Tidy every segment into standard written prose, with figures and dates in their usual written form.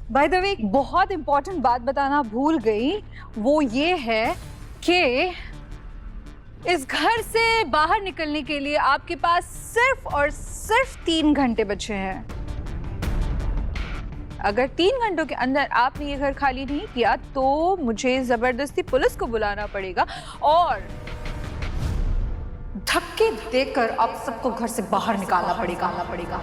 By the way एक बहुत important बात बताना भूल गई, वो ये है कि इस घर से बाहर निकलने के लिए आपके पास सिर्फ और सिर्फ 3 घंटे बचे हैं। अगर 3 घंटों के अंदर आपने ये घर खाली नहीं किया तो मुझे जबरदस्ती पुलिस को बुलाना पड़ेगा और धक्के देकर आप सबको घर से बाहर निकालना पड़ेगा।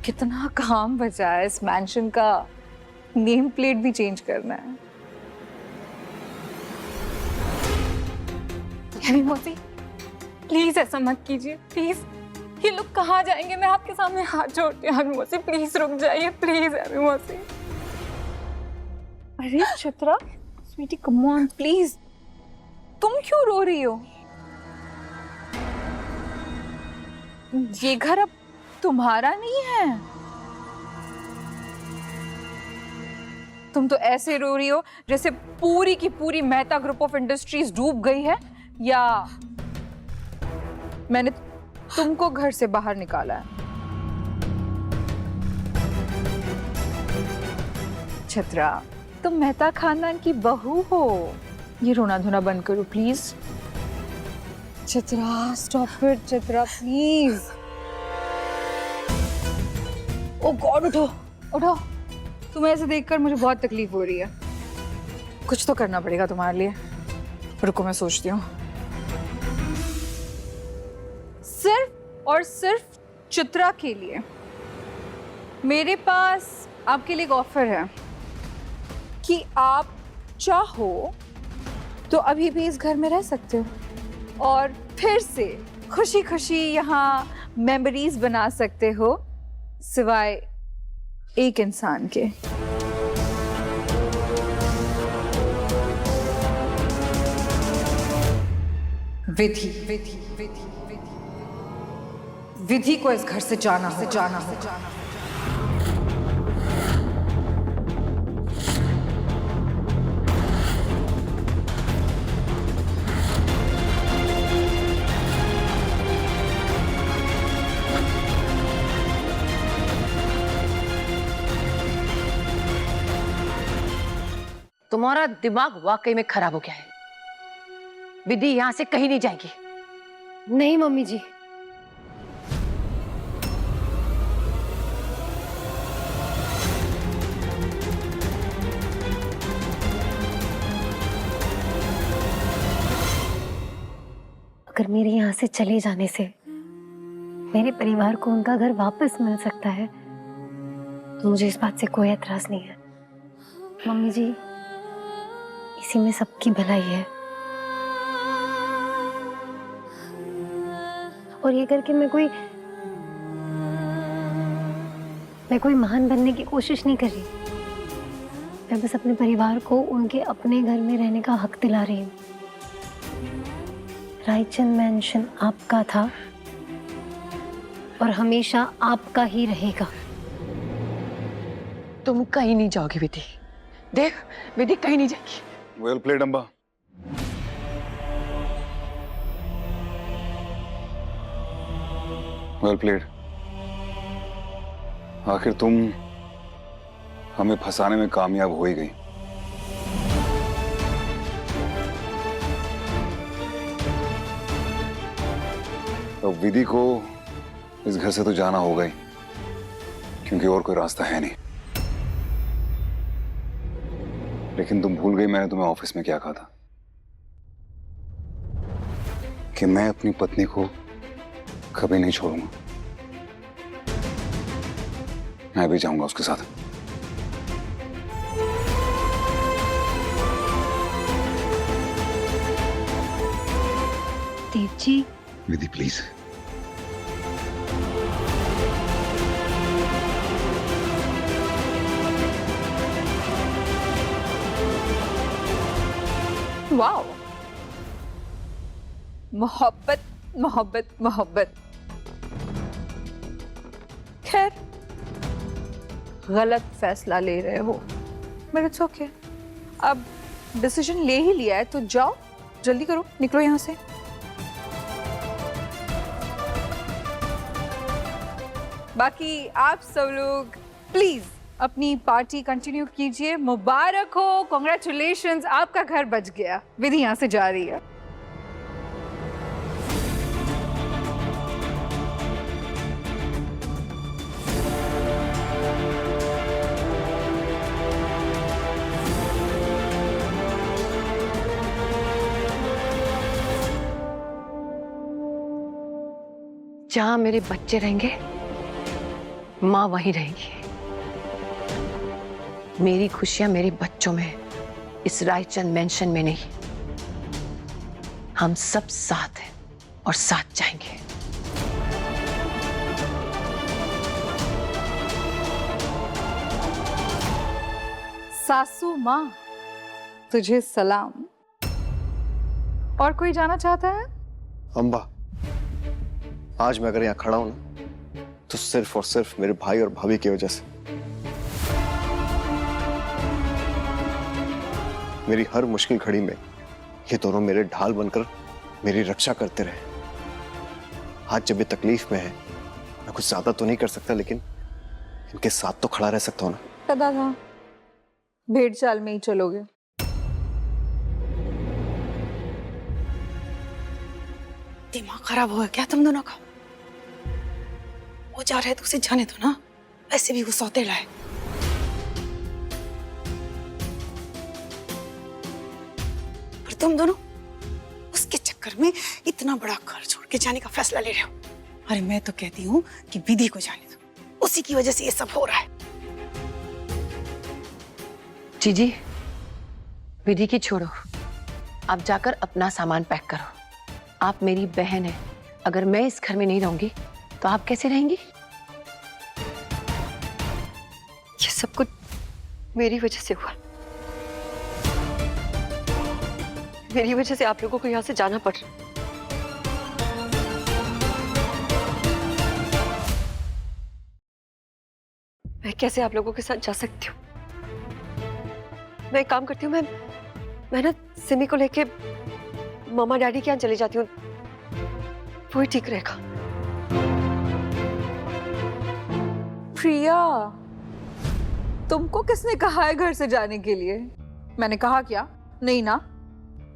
कितना काम बचा है, इस मैंशन का नेम प्लेट भी चेंज करना है। यानी मौसी प्लीज ऐसा मत कीजिए, प्लीज। ये लोग कहाँ जाएंगे? मैं आपके सामने हाथ जोड़ती हूँ यानी मौसी, प्लीज रुक जाइए, प्लीज यानी मौसी। अरे Chitra, sweetie come on please, तुम क्यों रो रही हो? ये घर अब तुम्हारा नहीं है। तुम तो ऐसे रो रही हो जैसे पूरी की पूरी मेहता ग्रुप ऑफ इंडस्ट्रीज डूब गई है, या मैंने तुमको घर से बाहर निकाला है। छत्रा, तुम मेहता खानदान की बहू हो, ये रोना धोना बंद करो please. Chitra stop it, Chitra please. Oh god, उठो। तुम्हें ऐसे देखकर मुझे बहुत तकलीफ हो रही है। कुछ तो करना पड़ेगा तुम्हारे लिए। रुको मैं सोचती हूँ। सिर्फ और सिर्फ चित्रा के लिए मेरे पास आपके लिए एक ऑफर है कि आप चाहो तो अभी भी इस घर में रह सकते हो और फिर से खुशी खुशी यहाँ मेमोरीज बना सकते हो, सिवाय एक इंसान के। विधि को इस घर से जाना है। तुम्हारा दिमाग वाकई में खराब हो गया है। विधि यहाँ से कहीं नहीं जाएगी। नहीं मम्मी जी, अगर मेरे यहाँ से चले जाने से मेरे परिवार को उनका घर वापस मिल सकता है तो मुझे इस बात से कोई एतराज नहीं है। मम्मी जी, इसी में सबकी भलाई है और ये करके मैं कोई महान बनने की कोशिश नहीं कर रही। मैं बस अपने परिवार को उनके अपने घर में रहने का हक दिला रही हूँ। रायचंद मैंशन आपका था और हमेशा आपका ही रहेगा। तुम कहीं नहीं जाओगी विधि। देख, विधि कहीं नहीं जाएगी। Well played Amba. Well played. आखिर तुम हमें फंसाने में कामयाब हो ही गई। तो विधि को इस घर से तो जाना होगा ही, क्योंकि और कोई रास्ता है नहीं। लेकिन तुम भूल गई मैंने तुम्हें ऑफिस में क्या कहा था, कि मैं अपनी पत्नी को कभी नहीं छोड़ूंगा। मैं भी जाऊंगा उसके साथ। देव जी, विधि प्लीज। वाओ, मोहब्बत मोहब्बत मोहब्बत। खैर, गलत फैसला ले रहे हो, बट इट्स ओके। अब डिसीजन ले ही लिया है तो जाओ, जल्दी करो, निकलो यहाँ से। बाकी आप सब लोग प्लीज अपनी पार्टी कंटिन्यू कीजिए। मुबारक हो, कॉन्ग्रेचुलेशंस, आपका घर बच गया। विधि यहाँ से जा रही है। जहां मेरे बच्चे रहेंगे, माँ वहीं रहेगी। मेरी खुशियां मेरे बच्चों में, इस रायचंद मेंशन में नहीं। हम सब साथ हैं और साथ जाएंगे। सासू माँ, तुझे सलाम। और कोई जाना चाहता है? अम्बा, आज मैं अगर यहाँ खड़ा हूं ना, तो सिर्फ और सिर्फ मेरे भाई और भाभी की वजह से। मेरी हर मुश्किल घड़ी में ये दोनों मेरे ढाल बनकर मेरी रक्षा करते रहे। आज जब ये तकलीफ में है, मैं कुछ ज्यादा तो नहीं कर सकता, लेकिन इनके साथ तो खड़ा रह सकता हूं ना। पता था, भेड़ चाल में ही चलोगे। दिमाग खराब हुआ क्या तुम दोनों का? वो जा रहे तो उसे जाने दो ना, ऐसे भी वो सौतेला है। पर तुम दोनों उसके चक्कर में इतना बड़ा घर छोड़ के जाने का फैसला ले रहे हो। अरे मैं तो कहती हूँ कि विधि को जाने दो, उसी की वजह से ये सब हो रहा है। जीजी, विधि की छोड़ो, आप जाकर अपना सामान पैक करो। आप मेरी बहन है, अगर मैं इस घर में नहीं रहूंगी तो आप कैसे रहेंगी? ये सब कुछ मेरी वजह से हुआ। मेरी वजह से आप लोगों को यहाँ से जाना पड़ रहा। मैं कैसे आप लोगों के साथ जा सकती हूँ? मैं एक काम करती हूँ, मैं ना सिमी को लेके मामा डैडी के यहाँ चली जाती हूँ, वो ही ठीक रहेगा। प्रिया, तुमको किसने कहा है घर से जाने के लिए? मैंने कहा क्या? नहीं ना,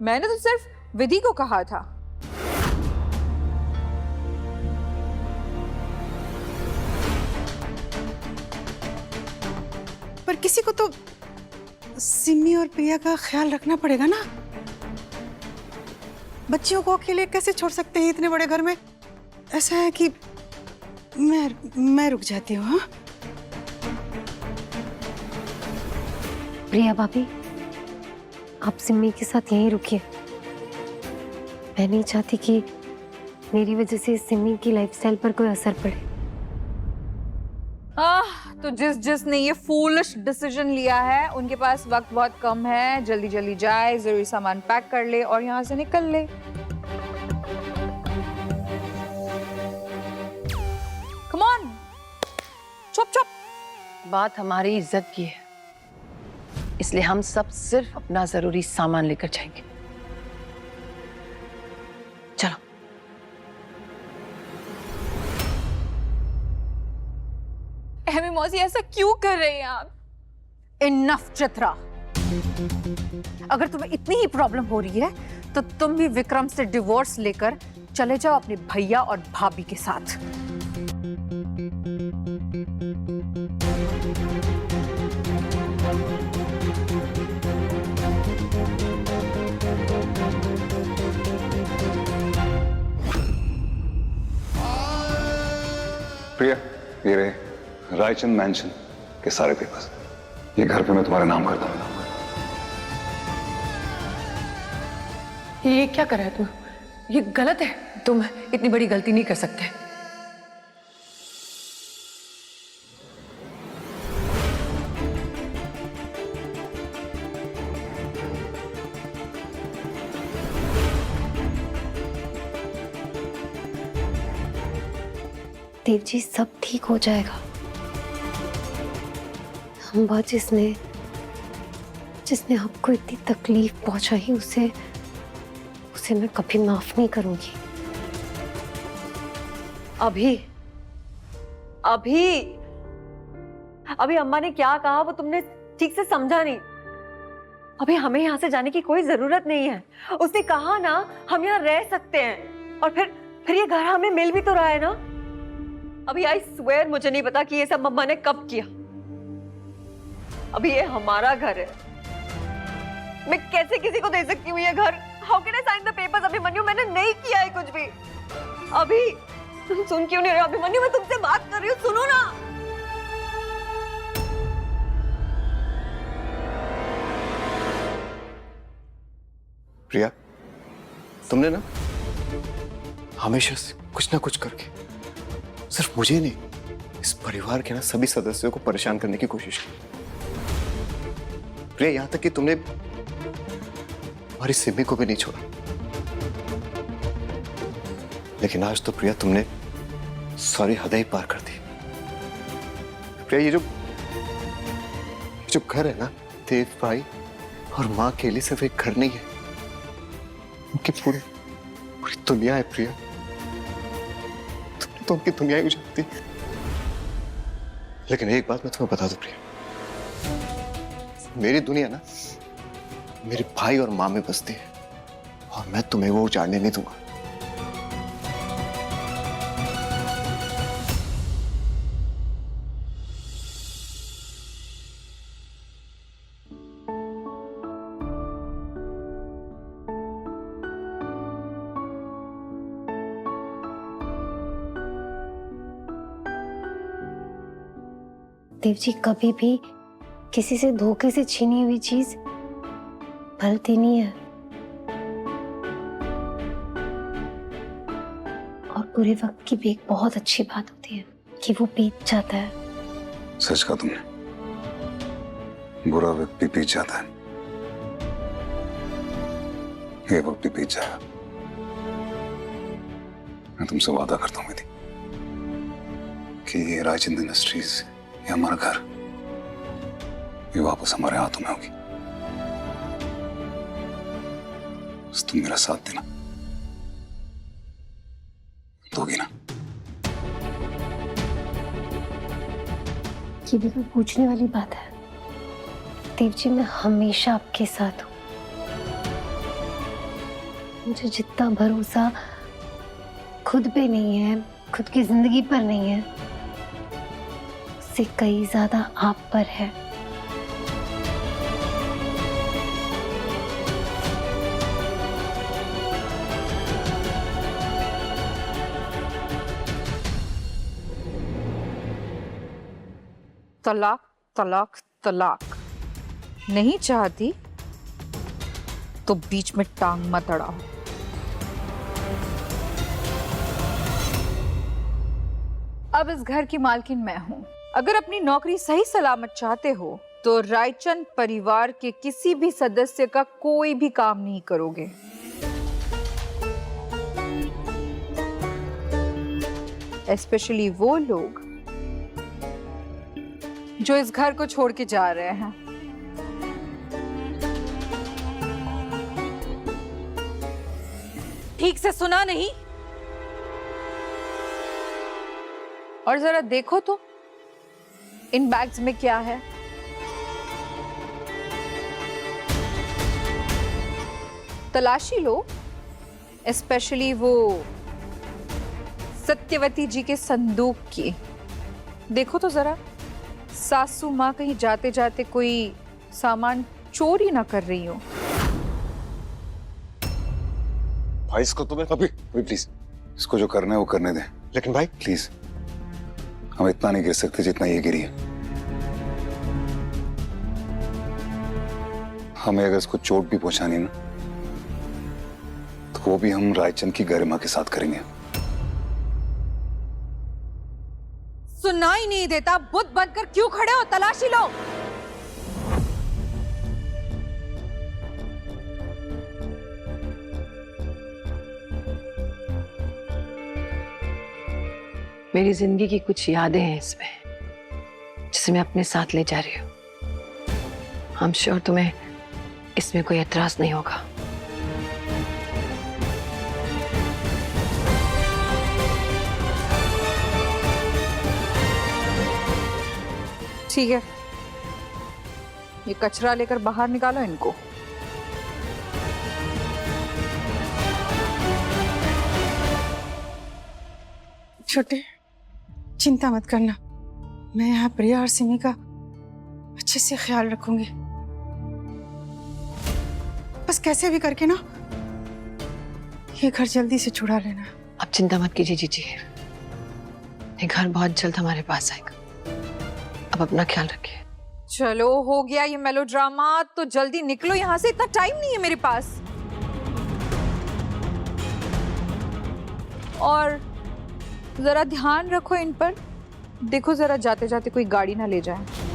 मैंने तो सिर्फ विधि को कहा था। पर किसी को तो सिमी और प्रिया का ख्याल रखना पड़ेगा ना। बच्चियों को अकेले कैसे छोड़ सकते हैं इतने बड़े घर में? ऐसा है कि मैं रुक जाती हूँ। हाँ, प्रिया भाभी, आप सिमी के साथ यहीं रुकिए। मैं नहीं चाहती कि मेरी वजह से सिमी की लाइफस्टाइल पर कोई असर पड़े। तो जिसने ये फूलिश डिसीजन लिया है, उनके पास वक्त बहुत कम है। जल्दी जल्दी जाए, जरूरी सामान पैक कर ले और यहाँ से निकल ले। कम ऑन, चुप चुप। बात हमारी इज्जत की है, इसलिए हम सब सिर्फ अपना जरूरी सामान लेकर जाएंगे। चलो। एमी मौसी, ऐसा क्यों कर रही हैं आप? इनफ चित्रा, अगर तुम्हें इतनी ही प्रॉब्लम हो रही है तो तुम भी विक्रम से डिवोर्स लेकर चले जाओ अपने भैया और भाभी के साथ। प्रिया, ये रहे रायचंद मैंशन के सारे पेपर्स। ये घर पे मैं तुम्हारे नाम करता हूँ। ये क्या कर रहा है तू? ये गलत है। तुम इतनी बड़ी गलती नहीं कर सकते। देव जी सब ठीक हो जाएगा। अम्बा जिसने आपको इतनी तकलीफ पहुंचाई उसे मैं कभी माफ नहीं करूंगी। अभी अम्मा ने क्या कहा वो तुमने ठीक से समझा नहीं। अभी हमें यहाँ से जाने की कोई जरूरत नहीं है। उसने कहा ना हम यहाँ रह सकते हैं, और फिर ये घर हमें मिल भी तो रहा है ना। अभी आई स्वेयर मुझे नहीं पता कि ये सब मम्मा ने कब किया। अभी ये हमारा घर है, मैं कैसे किसी को दे सकती हूँ ये घर? How can I sign the papers? Abhimanyu मैंने नहीं किया है कुछ भी। अभी तुम सुन क्यों नहीं रहे? अभिमन्यु मैं तुमसे बात कर रही हूँ, सुनो ना। प्रिया, तुमने ना हमेशा से कुछ ना कुछ करके सिर्फ मुझे नहीं, इस परिवार के ना सभी सदस्यों को परेशान करने की कोशिश की। प्रिया, यहां तक कि तुमने हमारी सिमी को भी नहीं छोड़ा। लेकिन आज तो प्रिया तुमने सारी हदें ही पार कर दी। प्रिया, ये जो घर है ना, देव भाई और माँ के लिए सिर्फ एक घर नहीं है, उनकी पूरी दुनिया है प्रिया। तुमने तो उनकी दुनिया ही उजाड़ दी। लेकिन एक बात मैं तुम्हें बता दूं प्रिया, मेरी दुनिया ना मेरे भाई और माँ में बसती है, और मैं तुम्हें वो उजाड़ने नहीं दूंगा। देव जी कभी भी किसी से धोखे से छीनी हुई चीज भलती नहीं है, और बुरे वक्त की भी एक बहुत अच्छी बात होती है कि वो बीत जाता है। सच कहा तुमने, बुरा वक्त भी बीत जाता है, ये वक्त भी बीत जाएगा। मैं तुमसे वादा करता हूँ विधि कि ये रायचंद इंडस्ट्रीज, ये हमारा घर, ये वापस हमारे हाथों में होगी। बस तुम मेरा साथ देना, दोगी ना? ये भी कोई पूछने वाली बात है? देव जी मैं हमेशा आपके साथ हूँ। मुझे जितना भरोसा खुद पे नहीं है, खुद की जिंदगी पर नहीं है, उससे कई ज्यादा आप पर है। तलाक तलाक तलाक नहीं चाहती तो बीच में टांग मत अड़ाओ। अब इस घर की मालकिन मैं हूं। अगर अपनी नौकरी सही सलामत चाहते हो तो रायचंद परिवार के किसी भी सदस्य का कोई भी काम नहीं करोगे। स्पेशली वो लोग जो इस घर को छोड़ के जा रहे हैं। ठीक से सुना नहीं? और जरा देखो तो इन बैग्स में क्या है। तलाशी लो, स्पेशली वो सत्यवती जी के संदूक की। देखो तो जरा, सासू माँ कहीं जाते जाते कोई सामान चोरी ना कर रही हो। भाई इसको तुम्हें अभी प्लीज, इसको जो करना है वो करने दे। लेकिन भाई प्लीज, हम इतना नहीं गिर सकते जितना ये गिरी है। हमें अगर इसको चोट भी पहुंचानी ना, तो वो भी हम रायचंद की गरिमा के साथ करेंगे। सुनाई नहीं देता? बुद्ध बनकर क्यों खड़े हो? तलाशी लो। मेरी जिंदगी की कुछ यादें हैं इसमें, जिसे मैं अपने साथ ले जा रही हूँ। आई एम श्योर तुम्हें इसमें कोई एतराज नहीं होगा। ठीक है, ये कचरा लेकर बाहर निकालो इनको। छोटे, चिंता मत करना, मैं यहाँ प्रिया और सिमी का अच्छे से ख्याल रखूंगी। बस कैसे भी करके ना ये घर जल्दी से छुड़ा लेना। अब चिंता मत कीजिए जीजी, ये घर बहुत जल्द हमारे पास आएगा। अब अपना ख्याल रखिए। चलो, हो गया ये मेलोड्रामा, तो जल्दी निकलो यहाँ से, इतना टाइम नहीं है मेरे पास। और जरा ध्यान रखो इन पर, देखो जरा जाते जाते कोई गाड़ी ना ले जाए।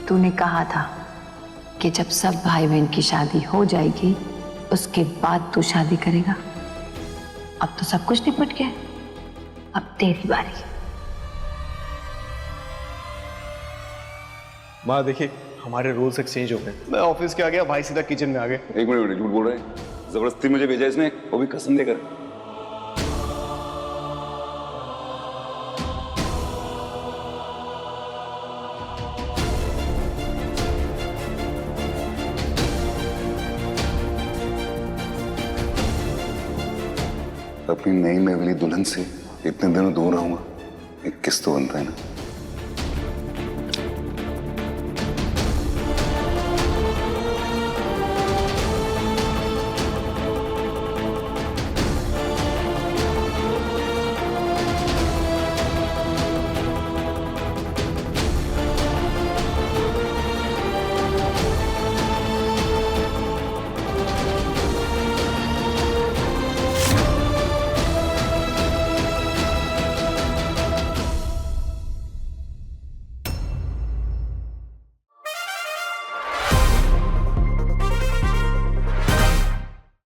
तूने कहा था कि जब सब भाई बहन की शादी हो जाएगी उसके बाद तू शादी करेगा। अब तो सब कुछ निपट गया, अब तेरी बारी। माँ देखिए, हमारे रूल्स एक्सचेंज हो गए। मैं ऑफिस के आ गया, भाई सीधा किचन में आ गए। एक मिनट, झूठ बोल रहे हैं? जबरदस्ती मुझे भेजा इसने, वो भी कसम देकर। अपनी नई नवेली दुल्हन से इतने दिनों दूर रहूंगा, एक किस तो बनता है ना।